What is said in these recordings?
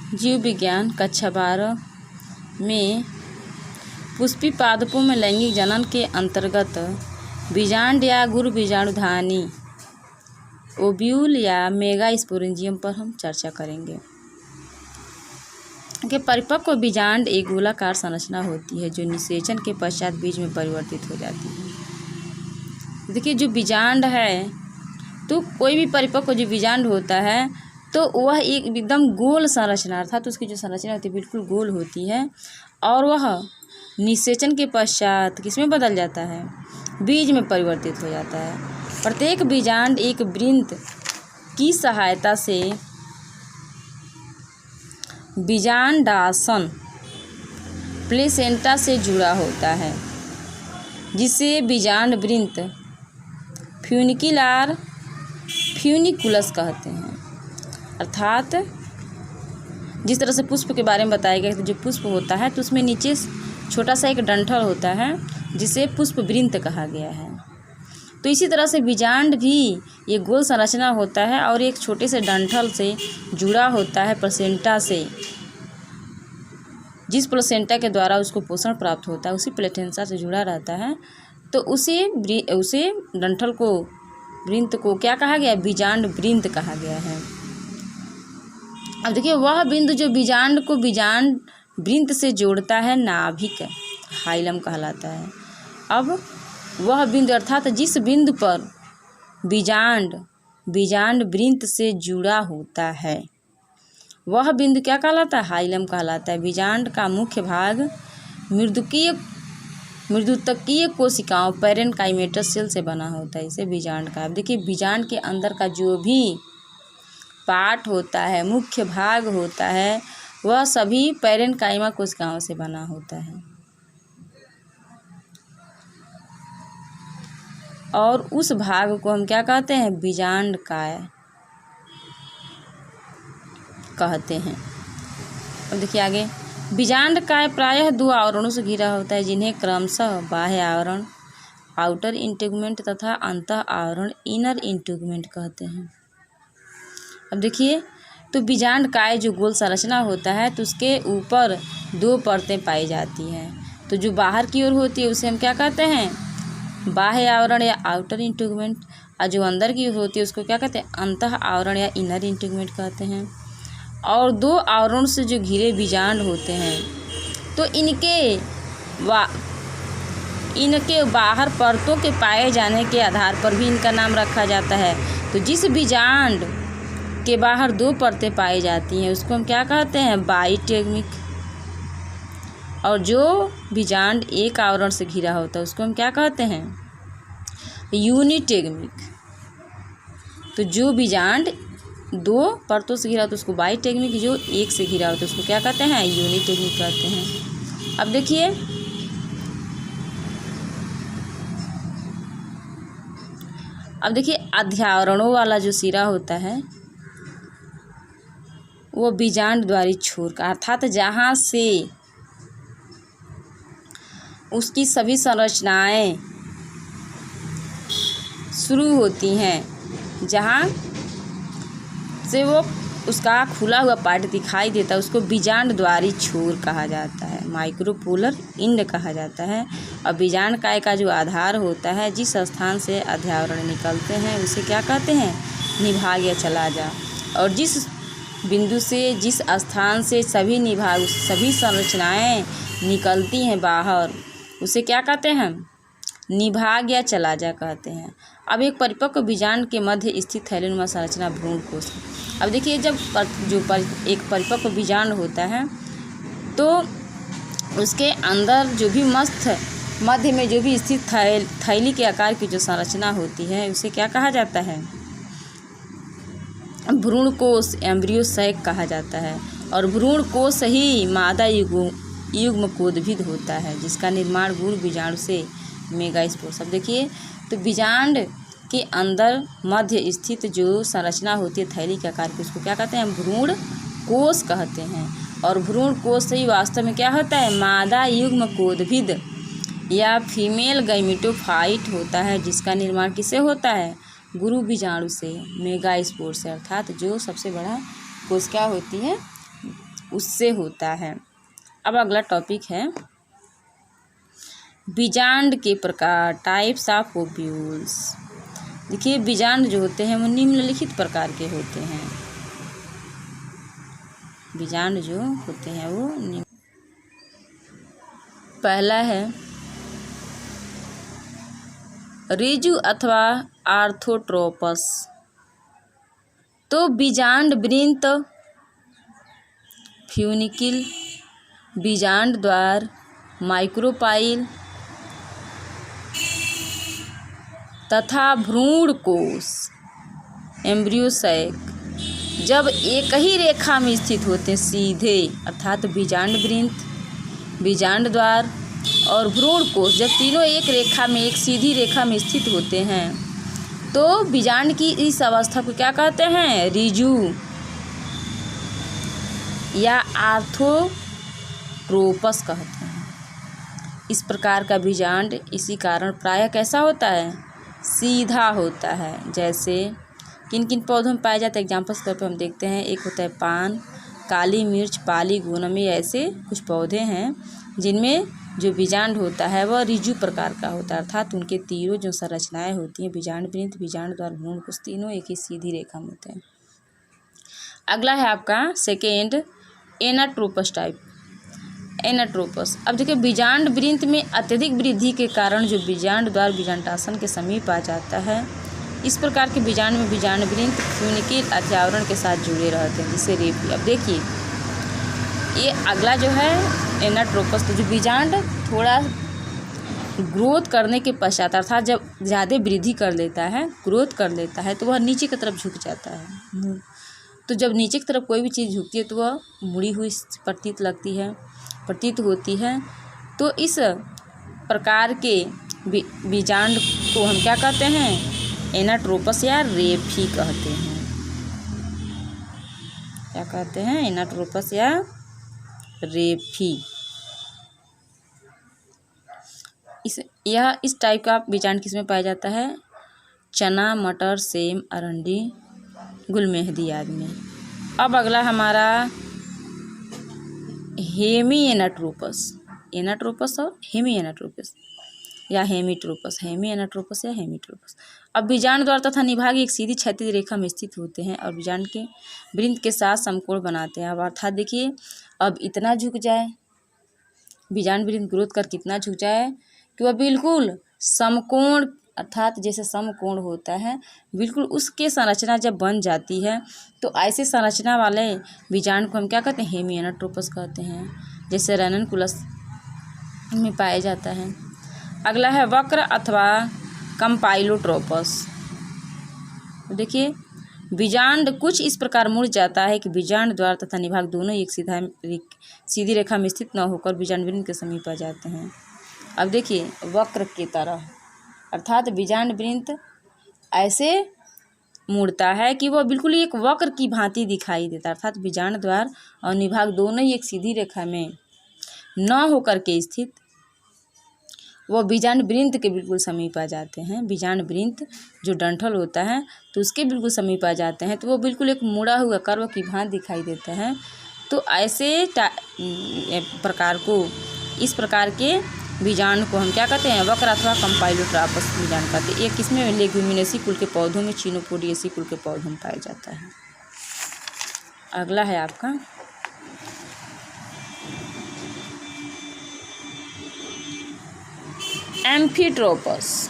जीव विज्ञान कक्षा 12 में पुष्पी पादपों में लैंगिक जनन के अंतर्गत बीजांड या गुरु बीजाणुधानी ओव्यूल या मेगास्पोरेंजियम पर हम चर्चा करेंगे कि परिपक्व बीजांड एक गोलाकार संरचना होती है जो निषेचन के पश्चात बीज में परिवर्तित हो जाती है। देखिए, जो बीजांड है तो कोई भी परिपक्व जो बीजांड होता है तो वह एक एकदम गोल संरचना अर्थात उसकी जो संरचना होती है बिल्कुल गोल होती है और वह निषेचन के पश्चात किसमें बदल जाता है, बीज में परिवर्तित हो जाता है। प्रत्येक बीजांड एक वृंत की सहायता से बीजांडासन प्लेसेंटा से जुड़ा होता है जिसे बीजांड वृंत फ्यूनिकुलर फ्यूनिकुलस कहते हैं। अर्थात जिस तरह से पुष्प के बारे में बताया गया है, तो जो पुष्प होता है तो उसमें नीचे छोटा सा एक डंठल होता है जिसे पुष्प वृंत कहा गया है। तो इसी तरह से बीजांड भी ये गोल संरचना होता है और एक छोटे से डंठल से जुड़ा होता है प्लेसेंटा से, जिस प्लेसेंटा के द्वारा उसको पोषण प्राप्त होता है उसी प्लेसेंटा से जुड़ा रहता है। तो उसे डंठल को वृंत को क्या कहा गया, बीजांड वृंत कहा गया है। अब देखिए, वह बिंदु जो बीजांड को बीजांड वृंत से जोड़ता है नाभिक हाइलम कहलाता है। अब वह बिंदु अर्थात जिस बिंदु पर बीजांड वृंत से जुड़ा होता है वह बिंदु क्या कहलाता है, हाइलम कहलाता है। बीजांड का मुख्य भाग मृदुतकीय कोशिकाओं पैरेनकाइमेटस सेल से बना होता है, इसे बीजांड का। अब देखिए, बीजांड के अंदर का जो भी पार्ट होता है, मुख्य भाग होता है, वह सभी पैरेनकाइमा कोशिकाओं से बना होता है और उस भाग को हम क्या कहते हैं, बीजांडकाय कहते हैं। अब देखिए आगे, बीजांडकाय प्रायः 2 आवरणों से घिरा होता है जिन्हें क्रमशः बाह्य आवरण आउटर इंटेगुमेंट तथा अंतः आवरण इनर इंटेगुमेंट कहते हैं। अब देखिए, तो बीजांडकाय जो गोल संरचना होता है तो उसके ऊपर 2 परतें पाई जाती हैं। तो जो बाहर की ओर होती है उसे हम क्या कहते हैं, बाह्य आवरण या आउटर इंटेगुमेंट, और जो अंदर की ओर होती है उसको क्या कहते हैं, अंतः आवरण या इनर इंटेगुमेंट कहते हैं। और 2 आवरण से जो घिरे बीजांड होते हैं तो इनके बाहर परतों के पाए जाने के आधार पर भी इनका नाम रखा जाता है। तो जिस बीजांड के बाहर 2 परतें पाई जाती हैं उसको हम क्या कहते हैं, बाइटेगमिक, और जो बीजांड एक आवरण से घिरा होता है उसको हम क्या कहते हैं, यूनिटेगमिक। तो जो बीजांड 2 परतों से घिरा होता है उसको बाइटेगमिक, जो एक से घिरा होता है उसको क्या कहते हैं, यूनिटेगमिक कहते हैं। अब देखिए अध्यावरणों वाला जो सिरा होता है वो बीजांड द्वारी छोर का, अर्थात जहाँ से उसकी सभी संरचनाएं शुरू होती हैं, जहाँ से वो उसका खुला हुआ पार्ट दिखाई देता है उसको बीजांड द्वारी छोर कहा जाता है, माइक्रोपोलर इंड कहा जाता है। और बीजांडकाय का जो आधार होता है, जिस स्थान से अध्यावरण निकलते हैं उसे क्या कहते हैं, निभाग या चलाजा। और जिस बिंदु से, जिस स्थान से सभी संरचनाएं निकलती हैं बाहर उसे क्या कहते हैं, निभाग या चलाजा कहते हैं। अब एक परिपक्व बीजांड के मध्य स्थित थैलीनुमा संरचना भ्रूण कोश। अब देखिए, जब एक परिपक्व बीजांड होता है तो उसके अंदर जो भी मध्य में जो भी स्थित थैली के आकार की जो संरचना होती है उसे क्या कहा जाता है, भ्रूण कोश एम्ब्रियो सैक कहा जाता है। और भ्रूण कोश ही मादा युग्मकोद्भिद होता है जिसका निर्माण गुरु बीजाणु से मेगास्पोर। अब देखिए, तो बीजांड के अंदर मध्य स्थित जो संरचना होती है थैली के आकार की उसको क्या कहते हैं, भ्रूण कोश कहते हैं। और भ्रूण कोश ही वास्तव में क्या होता है, मादा युग्मकोद्भिद या फीमेल गैमेटोफाइट होता है जिसका निर्माण किससे होता है, गुरु बीजाणु से, मेगास्पोर से, अर्थात जो सबसे बड़ा कोशिका होती है उससे होता है। अब अगला टॉपिक है बीजांड के प्रकार, टाइप्स ऑफ ओव्यूल्स। देखिए बीजांड जो होते हैं वो निम्नलिखित प्रकार के होते हैं। बीजांड जो होते हैं वो पहला है रिजु अथवा आर्थोट्रोपस। तो बीजांड वृंत, फ्यूनिकिल, बीजांड द्वार, माइक्रोपाइल तथा भ्रूण कोश एम्ब्रियोसैक जब एक ही रेखा में स्थित होते हैं सीधे, अर्थात बीजांड वृंत, बीजांड द्वार और भ्रूण कोश जब तीनों एक रेखा में, एक सीधी रेखा में स्थित होते हैं तो बीजांड की इस अवस्था को क्या कहते हैं? रिजु या आर्थोट्रोपस कहते हैं। इस प्रकार का बीजांड इसी कारण प्रायः कैसा होता है? सीधा होता है। जैसे किन किन पौधों में पाए जाते हैं? एग्जाम्पल्स के तौर पर हम देखते हैं, एक होता है पान, काली मिर्च, पालीगोनम, ऐसे कुछ पौधे हैं जिनमें जो बीजांड होता है वह रिजु प्रकार का होता है, अर्थात उनके तीनों जो संरचनाएं होती हैं बीजांड वृंत, बीजांड द्वार, भ्रूण कोश तीनों एक ही सीधी रेखा में होते हैं। अगला है आपका सेकेंड एनाट्रोपस टाइप, एनाट्रोपस। अब देखिए बीजांड वृंत में अत्यधिक वृद्धि के कारण जो बीजांड द्वार बीजांडासन के समीप आ जाता है, इस प्रकार के बीजांड में बीजांड वृंत फ्यूनिकिल अध्यावरण के साथ जुड़े रहते हैं, जिसे रेफी। अब देखिए ये अगला जो है एनाट्रोपस, तो जो बीजांड थोड़ा ग्रोथ करने के पश्चात, अर्थात जब ज़्यादा वृद्धि कर लेता है, ग्रोथ कर लेता है, तो वह नीचे की तरफ झुक जाता है। तो जब नीचे की तरफ कोई भी चीज़ झुकती है तो वह मुड़ी हुई प्रतीत होती है। तो इस प्रकार के बीजांड को हम क्या कहते हैं? एनाट्रोपस या रेफी कहते हैं। क्या कहते हैं? एनाट्रोपस या रेफी। इस टाइप का बीजांड किसमें पाया जाता है? चना, मटर, सेम, अरंडी, गुलमेहदी आदि में। अब अगला हमारा हेमी एनाट्रोपस, एनाट्रोपस और हेमी एनाट्रोपस या हेमीट्रोपस, हेमी एनाट्रोपस या हेमीट्रोपस। अब बीजांड द्वार तथा निभाग एक सीधी क्षैतिज रेखा में स्थित होते हैं और बीजांड के वृंत के साथ समकोण बनाते हैं। अब अर्थात देखिए अब इतना झुक जाए, बीजांड वृंत ग्रोथ कर कितना झुक जाए कि वह बिल्कुल समकोण, अर्थात जैसे समकोण होता है बिल्कुल उसके संरचना जब बन जाती है तो ऐसे संरचना वाले बीजांड को हम क्या कहते हैं? हेमी एनाट्रोपस कहते हैं, जैसे रैननकुलस में पाया जाता है। अगला है वक्र अथवा कंपाइलोट्रोपस। देखिए बीजांड कुछ इस प्रकार मुड़ जाता है कि बीजांड द्वार तथा निभाग दोनों एक सीधी रेखा में स्थित न होकर बीजांड वृंत के समीप आ जाते हैं। अब देखिए वक्र की तरह, अर्थात बीजांड वृंत ऐसे मुड़ता है कि वह बिल्कुल एक वक्र की भांति दिखाई देता है, अर्थात बीजांड द्वार और निभाग दोनों ही एक सीधी रेखा में न होकर के स्थित वह बीजांड वृंत के बिल्कुल समीप आ जाते हैं। बीजांड वृंत जो डंठल होता है तो उसके बिल्कुल समीप आ जाते हैं तो वो बिल्कुल एक मुड़ा हुआ कर्व की भांति दिखाई देता है। तो ऐसे प्रकार को, इस प्रकार के बीजांड को हम क्या कहते हैं? वक्र अथवा कंपाइलोट्रोपस बीजांड कहते हैं। एक किसमें? लेग्यूमिनेसी कुल के पौधों में, चिनोपोडिएसी कुल के पौधों में पाया जाता है। अगला है आपका एम्फीट्रोपस।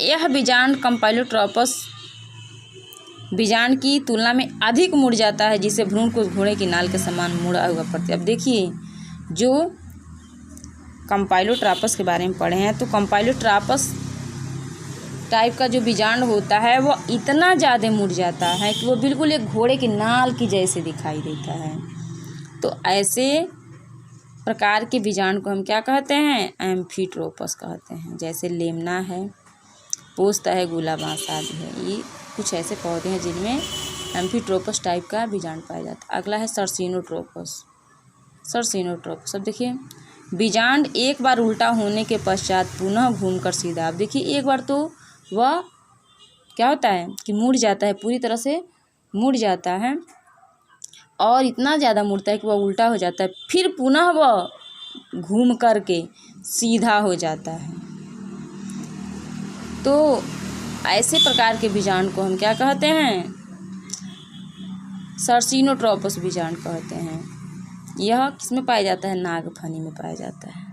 यह बीजांड कंपाइलोट्रोपस बीजांड की तुलना में अधिक मुड़ जाता है, जिसे भ्रूण को घोड़े की नाल के समान मुड़ा हुआ प्रति। अब देखिए जो कंपाइलोट्रोपस के बारे में पढ़े हैं तो कंपाइलोट्रोपस टाइप का जो बीजांड होता है वो इतना ज़्यादा मुड़ जाता है कि वो बिल्कुल एक घोड़े की नाल की जैसे दिखाई देता है। तो ऐसे प्रकार के बीजांड को हम क्या कहते हैं? एम्फीट्रोपस कहते हैं। जैसे लेमना है, पोस्त है, गुलाबांस आदि है, ये कुछ ऐसे पौधे हैं जिनमें एम्फीट्रोपस टाइप का बीजांड पाया जाता है। अगला है सर्सिनोट्रोपस, सर्सिनोट्रोपस। अब देखिए बीजांड एक बार उल्टा होने के पश्चात पुनः घूमकर सीधा, अब देखिए एक बार तो वह क्या होता है कि मुड़ जाता है, पूरी तरह से मुड़ जाता है और इतना ज़्यादा मुड़ता है कि वह उल्टा हो जाता है, फिर पुनः वह घूम कर के सीधा हो जाता है। तो ऐसे प्रकार के बीजांड को हम क्या कहते हैं? सर्सिनोट्रोपस बीजांड कहते हैं। यह किसमें पाया जाता है? नागफनी में पाया जाता है।